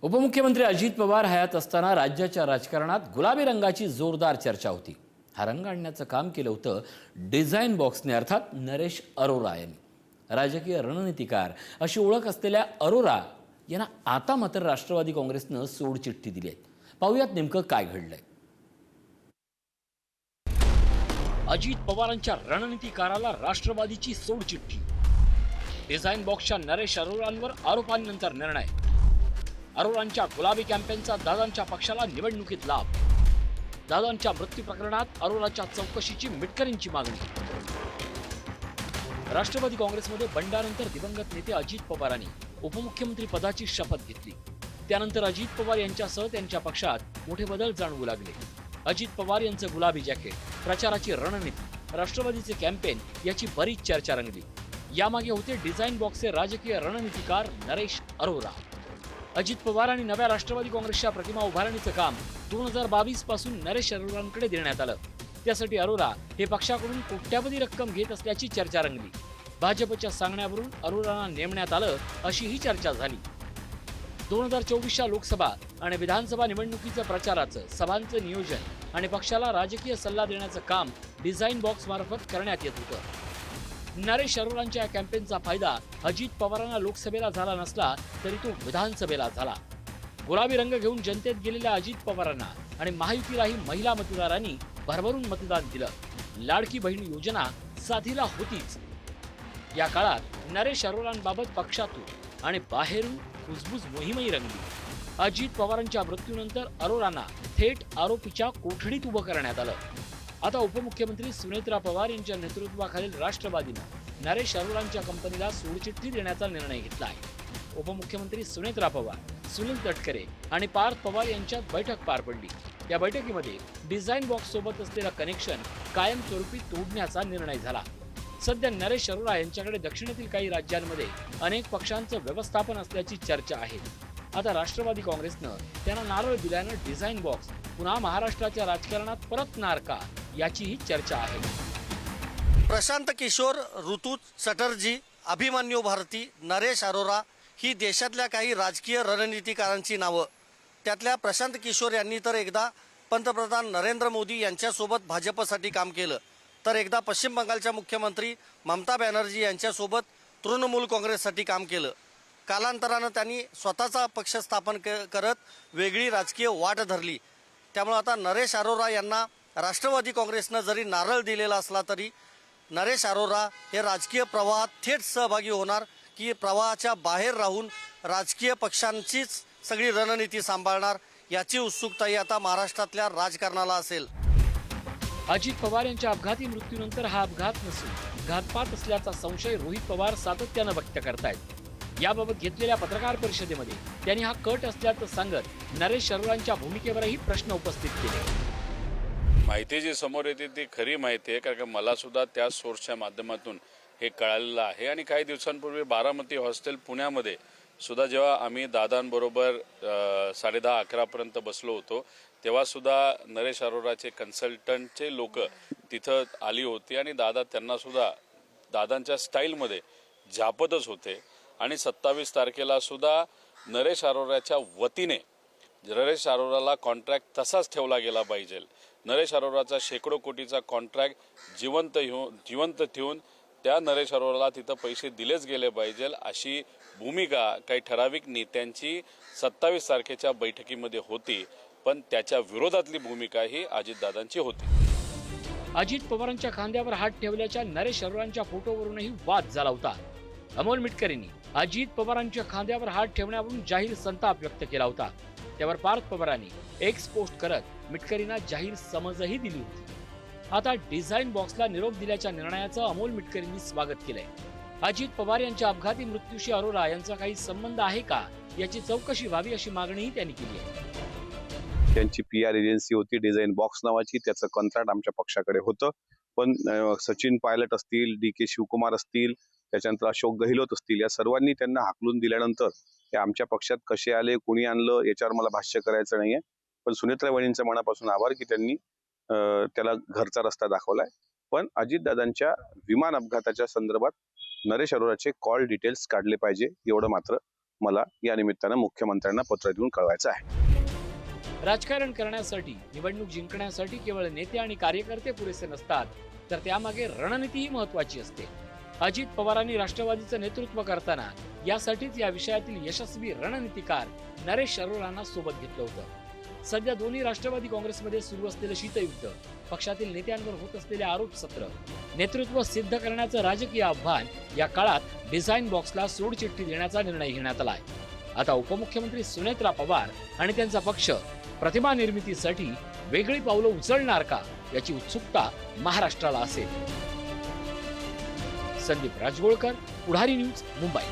उपमुख्यमंत्री अजित पवार हयात असताना राज्याच्या राजकारणात गुलाबी रंगाची जोरदार चर्चा होती। हा रंग आणण्याचं काम केलं होतं डिझाईन बॉक्सने, अर्थात नरेश अरोरा यांनी। राजकीय रणनीतिकार अशी ओळख असलेल्या अरोरा यांना आता मात्र राष्ट्रवादी काँग्रेसनं सोडचिठ्ठी दिली आहे। पाहूयात नेमकं काय घडलंय। अजित पवारांच्या रणनीतिकाराला राष्ट्रवादीची सोडचिठ्ठी। डिझाईन बॉक्सच्या नरेश अरोरांवर आरोपांनंतर निर्णय। अरोरांच्या गुलाबी कॅम्पेनचा दादांच्या पक्षाला निवडणुकीत लाभ। दादांच्या मृत्यू प्रकरणात अरोराच्या चौकशीची मिटकरींची मागणी। राष्ट्रवादी काँग्रेसमध्ये बंडानंतर दिवंगत नेते अजित पवारांनी उपमुख्यमंत्री पदाची शपथ घेतली। त्यानंतर अजित पवार यांच्यासह त्यांच्या पक्षात मोठे बदल जाणवू लागले। अजित पवार यांचं गुलाबी जॅकेट, प्रचाराची रणनीती, राष्ट्रवादीचे कॅम्पेन याची बरीच चर्चा रंगली। यामागे होते डिझाईन बॉक्सचे राजकीय रणनीतिकार नरेश अरोरा। अजित पवार आणि नव्या राष्ट्रवादी काँग्रेसच्या प्रतिमा उभारणीचं काम 2022 पासून नरेश अरोरांकडे देण्यात आलं। त्यासाठी अरोरा हे पक्षाकडून कोट्यावधी रक्कम घेत असल्याची चर्चा रंगली। भाजपच्या सांगण्यावरून अरोरांना नेमण्यात आलं अशी ही चर्चा झाली। 2024च्या लोकसभा आणि विधानसभा निवडणुकीचं प्रचाराचं, सभांचं नियोजन आणि पक्षाला राजकीय सल्ला देण्याचं काम डिझाईन बॉक्स मार्फत करण्यात येत होतं। नरेश अरोरांच्या या कॅम्पेनचा फायदा अजित पवारांना लोकसभेला झाला नसला तरी तो विधानसभेला झाला। गुलाबी रंग घेऊन जनतेत गेलेल्या अजित पवारांना आणि महायुतीलाही महिला मतदारांनी भरभरून मतदान दिलं। लाडकी बहीण योजना साथीला होतीच। या काळात नरेश अरोरांबाबत पक्षातून आणि बाहेरून कुजबुज मोहीमही रंगली। अजित पवारांच्या मृत्यूनंतर अरोरांना थेट आरोपीच्या कोठडीत उभं करण्यात आलं। आता उपमुख्यमंत्री सुनेत्रा पवार यांच्या नेतृत्वाखालील राष्ट्रवादीनं नरेश अरोरांच्या कंपनीला सोडचिठ्ठी देण्याचा निर्णय घेतला आहे। उपमुख्यमंत्री सुनेत्रा पवार, सुनील तटकरे आणि पार्थ पवार यांच्यात बैठक पार पडली। या बैठकीमध्ये डिझाईन बॉक्स सोबत असलेलं कनेक्शन कायमस्वरूपी तोडण्याचा निर्णय झाला। सध्या नरेश अरोरा यांच्याकडे दक्षिणेतील काही राज्यांमध्ये अनेक पक्षांचं व्यवस्थापन असल्याची चर्चा आहे। आता राष्ट्रवादी काँग्रेसनं त्यांना नारळ दिल्यानं डिझाईन बॉक्स पुन्हा महाराष्ट्राच्या राजकारणात परतणार का याचीही चर्चा आहे। प्रशांत किशोर, ऋतू चटर्जी, अभिमन्यू भारती, नरेश अरोरा ही देशातल्या काही राजकीय रणनीतिकारांची नावं। त्यातल्या प्रशांत किशोर यांनी तर एकदा पंतप्रधान नरेंद्र मोदी यांच्यासोबत भाजपसाठी काम केलं, तर एकदा पश्चिम बंगालच्या मुख्यमंत्री ममता बॅनर्जी यांच्यासोबत तृणमूल काँग्रेससाठी काम केलं। कालांतरानं त्यांनी स्वतःचा पक्ष स्थापन करत वेगळी राजकीय वाट धरली। त्यामुळे आता नरेश अरोरा यांना राष्ट्रवादी काँग्रेसनं जरी नारळ दिलेला असला तरी नरेश अरोरा हे राजकीय प्रवाहात थेट सहभागी होणार की प्रवाहाच्या बाहेर राहून राजकीय पक्षांचीच सगळी रणनीती सांभाळणार याची उत्सुकताही आता महाराष्ट्रातल्या राजकारणाला असेल। अजित पवार यांच्या अपघाती मृत्यूनंतर हा अपघात नसून घातपात असल्याचा संशय रोहित पवार सातत्यानं व्यक्त करतायत। याबाबत घेतलेल्या पत्रकार परिषदेमध्ये त्यांनी हा कट असल्याचं सांगत नरेश अरोरांच्या भूमिकेवरही प्रश्न उपस्थित केले। माहिती जी समोर येते ती खरी माहिती आहे, कारण मला सुद्धा त्या सोर्सच्या माध्यमातून हे कळालेलं आहे। आणि काही दिवसांपूर्वी बारामती हॉस्टेल पुण्यामध्ये सुद्धा जेव्हा आम्ही दादांबरोबर 10:30-11 पर्यंत बसलो होतो, तेव्हा सुद्धा नरेश अरोराचे कन्सल्टंटचे लोक तिथं आली होती आणि दादा त्यांना सुद्धा दादांच्या स्टाईलमध्ये झापतच होते। आणि 27 तारखेला सुद्धा नरेश अरोराच्या वतीने नरेश अरोराला कॉन्ट्रॅक्ट तसाच ठेवला गेला पाहिजे। नरेश अरोराचा शेकडो कोटीचा कॉन्ट्रॅक्ट जिवंत ठेवून त्या नरेश अरोराला तिथं पैसे दिलेच गेले पाहिजे, अशी भूमिका काही ठराविक नेत्यांची 27 तारखेच्या बैठकीमध्ये होती। पण त्याच्या विरोधातली भूमिका ही अजितदादांची होती। अजित पवारांच्या खांद्यावर हात ठेवल्याच्या नरेश अरोरांच्या फोटोवरूनही वाद झाला होता। अमोल मिटकरींनी अजित पवारांच्या खांद्यावर हात ठेवण्यावरून जाहीर संताप व्यक्त केला होता। त्यावर पार्थ पवारांनी एक्स पोस्ट करत मिटकरींना जाहीर समजही दिली होती। आता डिझाईन बॉक्सला निरोप दिल्याच्या निर्णयाचं अमोल मिटकरींनी स्वागत केलंय। अजित पवार यांच्या अपघाती मृत्यूशी अरोरा यांचा काही संबंध आहे का याची चौकशी व्हावी अशी मागणीही त्यांनी केली आहे। त्यांची PR एजन्सी होती डिझाईन बॉक्स नावाची, त्याचं कॉन्ट्रॅक्ट आमच्या पक्षाकडे होतं। पण सचिन पायलट असतील, DK शिवकुमार असतील, त्याच्यानंतर अशोक गहलोत असतील, या सर्वांनी त्यांना हाकलून दिल्यानंतर ते आमच्या पक्षात कसे आले, कोणी आणलं याच्यावर मला भाष्य करायचं नाहीये। पण सुनेत्रा वहिनींचं मनापासून आभार की त्यांनी त्याला घरचा रस्ता दाखवलाय। पण अजितदादांच्या विमान अपघाताच्या संदर्भात नरेश अरोराचे कॉल डिटेल्स काढले पाहिजे, एवढं मात्र मला या निमित्तानं मुख्यमंत्र्यांना पत्र देऊन कळवायचं आहे. राजकारण करण्यासाठी, निवडणूक जिंकण्यासाठी केवळ नेते आणि कार्यकर्ते पुरेसे नसतात, तर त्यामागे रणनीतीही महत्वाची असते. अजित पवारांनी राष्ट्रवादीचं नेतृत्व करताना यासाठीच या विषयातील यशस्वी रणनीतिकार नरेश अरोरांना सोबत घेतलं होतं. सध्या दोन्ही राष्ट्रवादी काँग्रेसमध्ये सुरू असलेलं शीतयुद्ध, पक्षातील नेत्यांवर होत असलेले आरोप सत्र, नेतृत्व सिद्ध करण्याचं राजकीय आव्हान या काळात डिझाईन बॉक्सला सोडचिठ्ठी देण्याचा निर्णय घेण्यात आलाय. आता उपमुख्यमंत्री सुनेत्रा पवार आणि त्यांचा पक्ष प्रतिमा निर्मितीसाठी वेगळी पावलं उचलणार का, याची उत्सुकता महाराष्ट्राला असेल. संदीप राजगोळकर, पुढारी न्यूज, मुंबई.